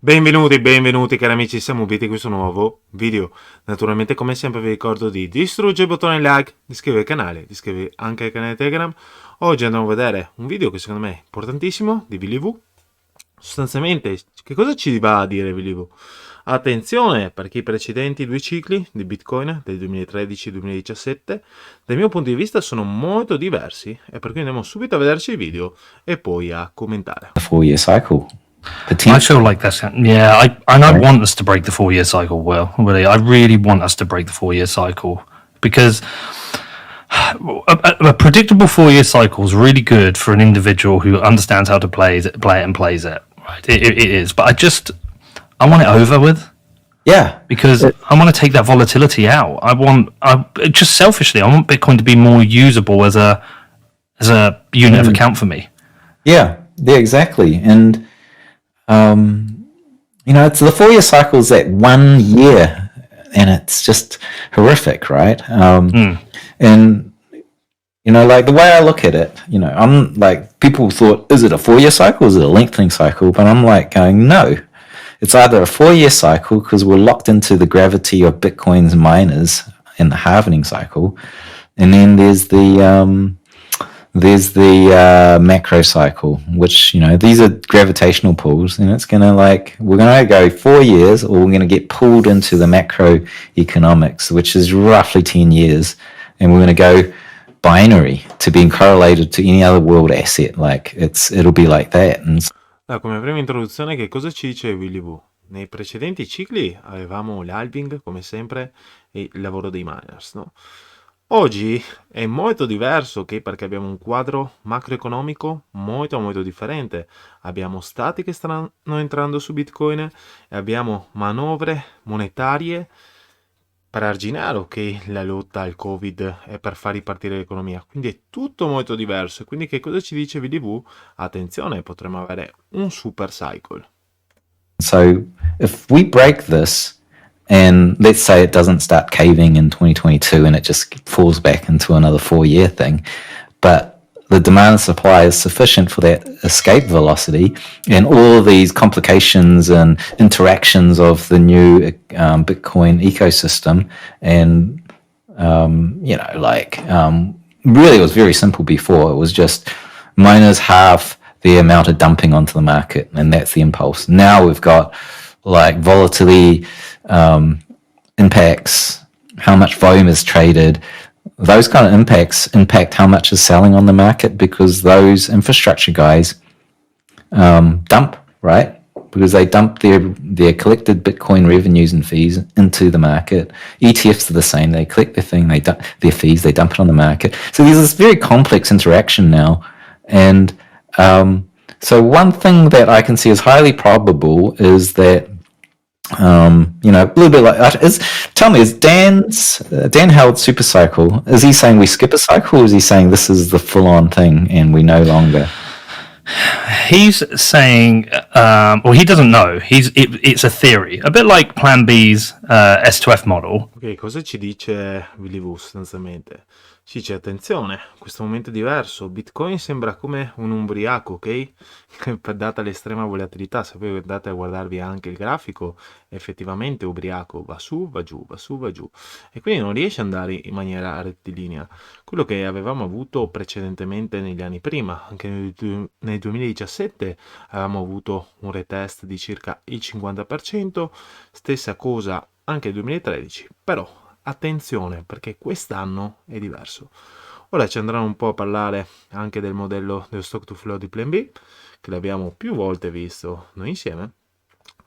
Benvenuti cari amici, siamo Ubiti in questo nuovo video. Naturalmente come sempre vi ricordo di distruggere il bottone like, di iscrivervi al canale, di iscrivervi anche al canale Telegram. Oggi andiamo a vedere un video che secondo me è importantissimo di VLV. Sostanzialmente che cosa ci va a dire VLV? Attenzione, perché i precedenti due cicli di Bitcoin del 2013 e 2017 dal mio punto di vista sono molto diversi e per cui andiamo subito a vederci il video e poi a commentare. 4-year cycle. I feel like that's I want us to break the 4-year cycle. Well, really, I really want us to break the 4-year cycle because a predictable 4-year cycle is really good for an individual who understands how to play it and plays it. Right, it is, but I want it over with. Yeah, because I want to take that volatility out. I just selfishly, I want Bitcoin to be more usable as a unit of account for me. Yeah, exactly. And it's the 4-year cycle is that 1 year, and it's just horrific, right? And like the way I look at it, I'm like, people thought, is it a 4-year cycle? Is it a lengthening cycle? But I'm like going, no. It's either a 4-year cycle because we're locked into the gravity of Bitcoin's miners in the halvening cycle, and then there's the macro cycle, which these are gravitational pulls, and it's gonna we're gonna go 4 years, or we're gonna get pulled into the macro economics, which is roughly 10 years, and we're gonna go binary to being correlated to any other world asset. It'll be like that. And come prima introduzione, che cosa ci dice VLV? Nei precedenti cicli avevamo l'halving, come sempre, e il lavoro dei miners, no? Oggi è molto diverso, ok? Perché abbiamo un quadro macroeconomico molto differente. Abbiamo stati che stanno entrando su Bitcoin e abbiamo manovre monetarie per arginare, ok, la lotta al Covid e per far ripartire l'economia. Quindi è tutto molto diverso. E quindi che cosa ci dice VLV? Attenzione, potremmo avere un super cycle. So if we break this, and let's say it doesn't start caving in 2022 and it just falls back into another 4-year thing, but the demand and supply is sufficient for that escape velocity, and all of these complications and interactions of the new Bitcoin ecosystem, and really it was very simple before. It was just miners halve the amount of dumping onto the market, and that's the impulse. Now we've got volatility impacts, how much volume is traded. Those kind of impacts impact how much is selling on the market, because those infrastructure guys dump, right? Because they dump their collected Bitcoin revenues and fees into the market. ETFs are the same. They collect their thing, they dump their fees, they dump it on the market. So there's this very complex interaction now. And so one thing that I can see is highly probable is that a little bit tell me, is Dan Howard super cycle, is he saying we skip a cycle, or is he saying this is the full-on thing and we no longer? He's saying, he doesn't know. It's a theory, a bit like Plan B's S2F model. Ok, cosa ci dice VLV sostanzialmente? Ci dice, attenzione, questo momento è diverso, Bitcoin sembra come un ubriaco, ok? Data l'estrema volatilità, se voi andate a guardarvi anche il grafico, effettivamente ubriaco, va su, va giù, va su, va giù, e quindi non riesce ad andare in maniera rettilinea. Quello che avevamo avuto precedentemente negli anni prima, anche nel 2017 avevamo avuto un retest di circa il 50%, stessa cosa anche nel 2013, però attenzione, perché quest'anno è diverso. Ora ci andranno un po' a parlare anche del modello dello stock to flow di Plan B, che l'abbiamo più volte visto noi insieme,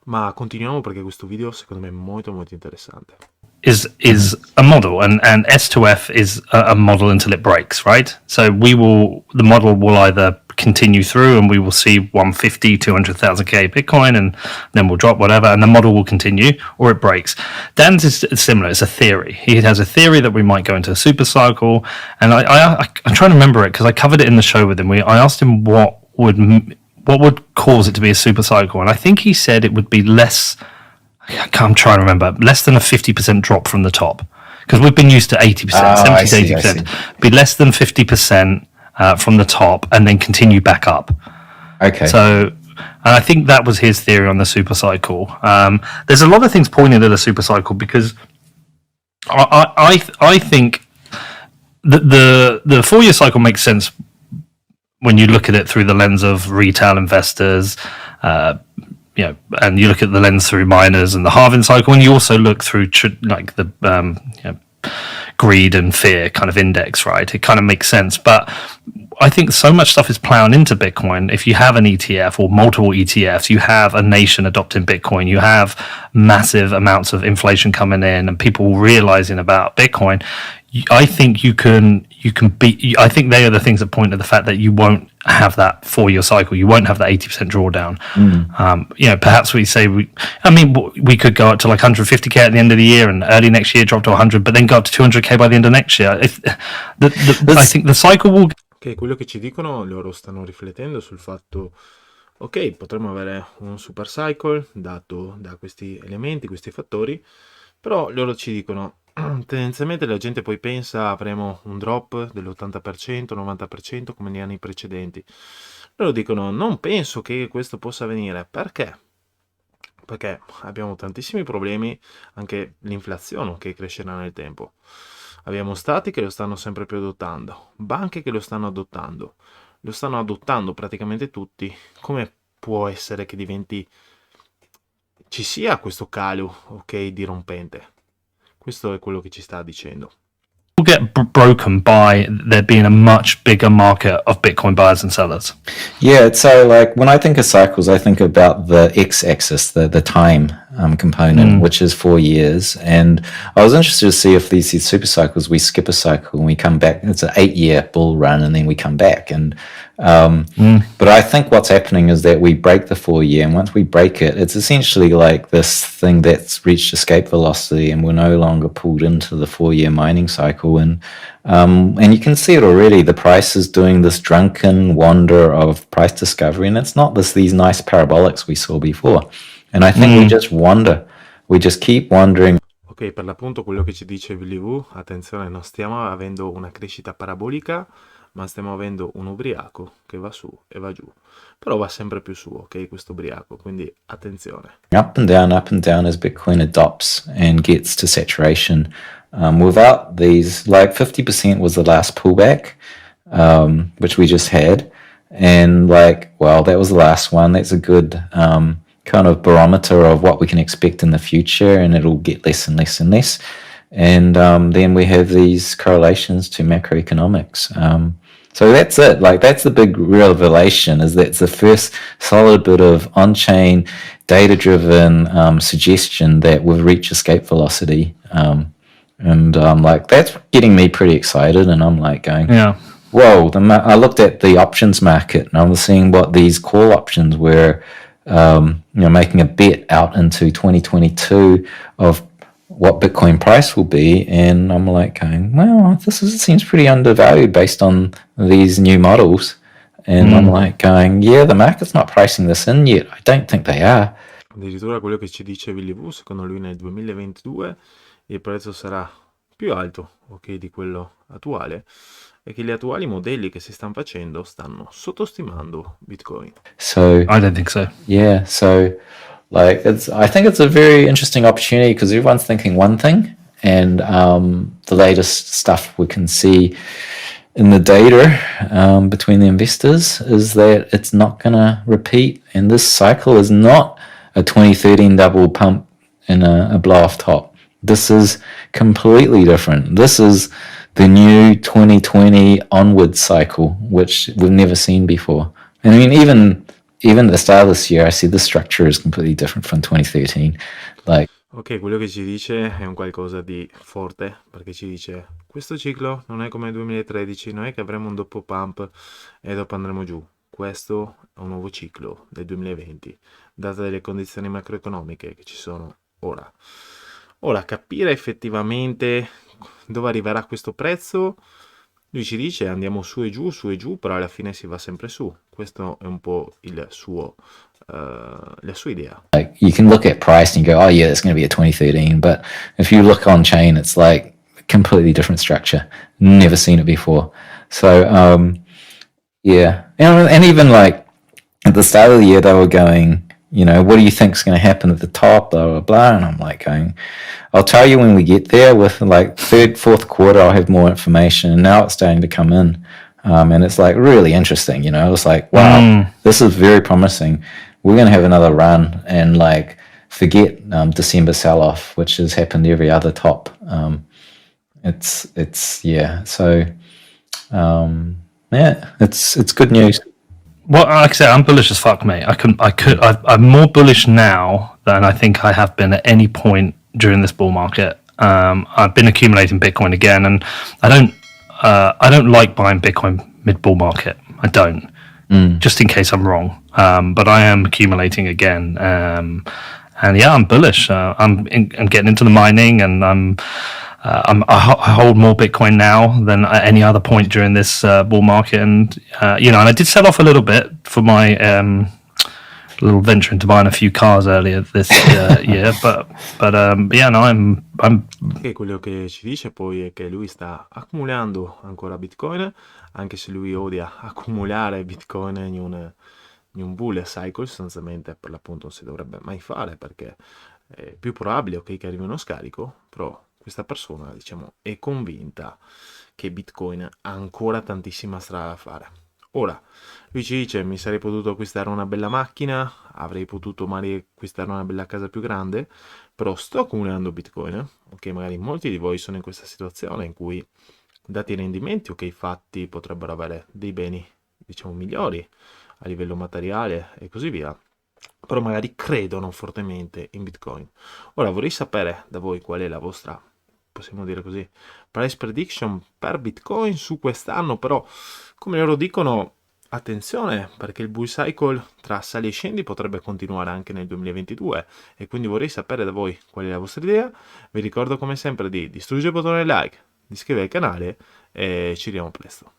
ma continuiamo perché questo video secondo me è molto interessante. Is a model, and S2F is a model until it breaks, right? So the model will either continue through and we will see 150, 200,000k Bitcoin, and then we'll drop whatever, and the model will continue, or it breaks. Dan's is similar. It's a theory. He has a theory that we might go into a super cycle, and I'm trying to remember it because I covered it in the show with him. I asked him what would cause it to be a super cycle, and I think he said it would be less. I'm trying to remember, less than a 50% drop from the top, because we've been used to 80%, 70 to 80%. Be less than 50%, from the top and then continue back up. Okay. So, and I think that was his theory on the super cycle. There's a lot of things pointed at a super cycle because I think the 4-year cycle makes sense when you look at it through the lens of retail investors, and you look at the lens through miners and the halving cycle, and you also look through like the greed and fear kind of index, right? It kind of makes sense, but I think so much stuff is plowing into Bitcoin. If you have an ETF or multiple ETFs, you have a nation adopting Bitcoin, you have massive amounts of inflation coming in and people realizing about Bitcoin. I think you can beat. I think they are the things that point to the fact that you won't have that 4-year cycle. You won't have that 80% drawdown. Perhaps we could go up to like 150k at the end of the year and early next year drop to 100, but then go up to 200k by the end of next year. I think the cycle will. Ok, quello che ci dicono, loro stanno riflettendo sul fatto, ok, potremmo avere un super cycle dato da questi elementi, questi fattori, però loro ci dicono, tendenzialmente la gente poi pensa avremo un drop dell'80%, 90% come negli anni precedenti. Loro dicono, non penso che questo possa avvenire. Perché? Perché abbiamo tantissimi problemi, anche l'inflazione che crescerà nel tempo. Abbiamo stati che lo stanno sempre più adottando, banche che lo stanno adottando praticamente tutti. Come può essere che ci sia questo calo, ok, dirompente? Questo è quello che ci sta dicendo. Will get broken by there being a much bigger market of Bitcoin buyers and sellers. Yeah, so like when I think of cycles, I think about the x-axis, the time component, which is 4 years. And I was interested to see if these super cycles, we skip a cycle and we come back. It's an 8-year bull run, and then we come back. And but I think what's happening is that we break the 4-year, and once we break it, it's essentially like this thing that's reached escape velocity, and we're no longer pulled into the 4-year mining cycle. And you can see it already. The price is doing this drunken wander of price discovery, and it's not these nice parabolics we saw before. And I think we just wander. We just keep wandering. Ok, per l'appunto quello che ci dice Willy Woo, attenzione, non stiamo avendo una crescita parabolica, ma stiamo avendo un ubriaco che va su e va giù. Però va sempre più su, ok, questo ubriaco, quindi attenzione. Up and down as Bitcoin adopts and gets to saturation. Without these, like 50% was the last pullback, which we just had. And like, well, that was the last one. That's a good kind of barometer of what we can expect in the future, and it'll get less and less and less. And then we have these correlations to macroeconomics. So that's it. Like, that's the big revelation, is that it's the first solid bit of on-chain, data-driven suggestion that we've reached escape velocity. Like, that's getting me pretty excited, and I'm like going, Yeah. whoa. I looked at the options market, and I was seeing what these call options were, making a bet out into 2022 of what Bitcoin price will be, and I'm like going, well, seems pretty undervalued based on these new models. And I'm like going, yeah, the market's not pricing this in yet. I don't think they are. Addirittura quello che ci dice Willy Woo, secondo lui nel 2022 il prezzo sarà più alto, ok, di quello attuale, e che gli attuali modelli che si stanno facendo stanno sottostimando Bitcoin. So I don't think so. yeah, so like I think it's a very interesting opportunity, because everyone's thinking one thing, and the latest stuff we can see in the data between the investors is that it's not going to repeat, and this cycle is not a 2013 double pump and a blow off top. This is completely different. This is the new 2020 onward cycle, which we've never seen before. And I mean, even at the start of this year, I see the structure is completely different from 2013. Like, Ok, quello che ci dice è un qualcosa di forte, perché ci dice questo ciclo non è come il 2013, non è che avremo un doppio pump e dopo andremo giù. Questo è un nuovo ciclo del 2020, date delle condizioni macroeconomiche che ci sono ora. Ora, capire effettivamente dove arriverà questo prezzo, lui ci dice andiamo su e giù, però alla fine si va sempre su. Questo è un po' la sua idea. like you can look at price and you go, oh yeah, it's going to be a 2013. But if you look on chain, it's like completely different structure. Never seen it before. So Yeah, and even like at the start of the year, they were going, what do you think's going to happen at the top, blah blah blah, and I'm like going, I'll tell you when we get there. With like third, fourth quarter, I'll have more information, and now it's starting to come in, and it's like really interesting. It's like, wow, this is very promising. We're going to have another run, and like forget December sell off, which has happened every other top. It's yeah, so. Yeah, it's good news. Well, like I said, I'm bullish as fuck, mate. I'm more bullish now than I think I have been at any point during this bull market. I've been accumulating Bitcoin again, and I don't like buying Bitcoin mid bull market. I don't, just in case I'm wrong. But I am accumulating again, and yeah, I'm bullish. I'm getting into the mining, and I hold more Bitcoin now than at any other point during this bull market, and and I did sell off a little bit for my little venture into buying a few cars earlier this year, but yeah, no, I'm. Che quello che ci dice poi è che lui sta accumulando ancora Bitcoin, anche se lui odia accumulare Bitcoin in un bull cycle, sostanzialmente per l'appunto non si dovrebbe mai fare, perché è più probabile, ok, che arrivi uno scarico, però questa persona, diciamo, è convinta che Bitcoin ha ancora tantissima strada da fare. Ora, lui ci dice, mi sarei potuto acquistare una bella macchina, avrei potuto magari acquistare una bella casa più grande, però sto accumulando Bitcoin, ok, magari molti di voi sono in questa situazione in cui, dati i rendimenti, ok, fatti, potrebbero avere dei beni, diciamo, migliori a livello materiale e così via, però magari credono fortemente in Bitcoin. Ora vorrei sapere da voi qual è la vostra, possiamo dire così, price prediction per Bitcoin su quest'anno, però come loro dicono, attenzione, perché il bull cycle tra sali e scendi potrebbe continuare anche nel 2022, e quindi vorrei sapere da voi qual è la vostra idea. Vi ricordo come sempre di distruggere il bottone like, di iscrivervi al canale, e ci vediamo presto.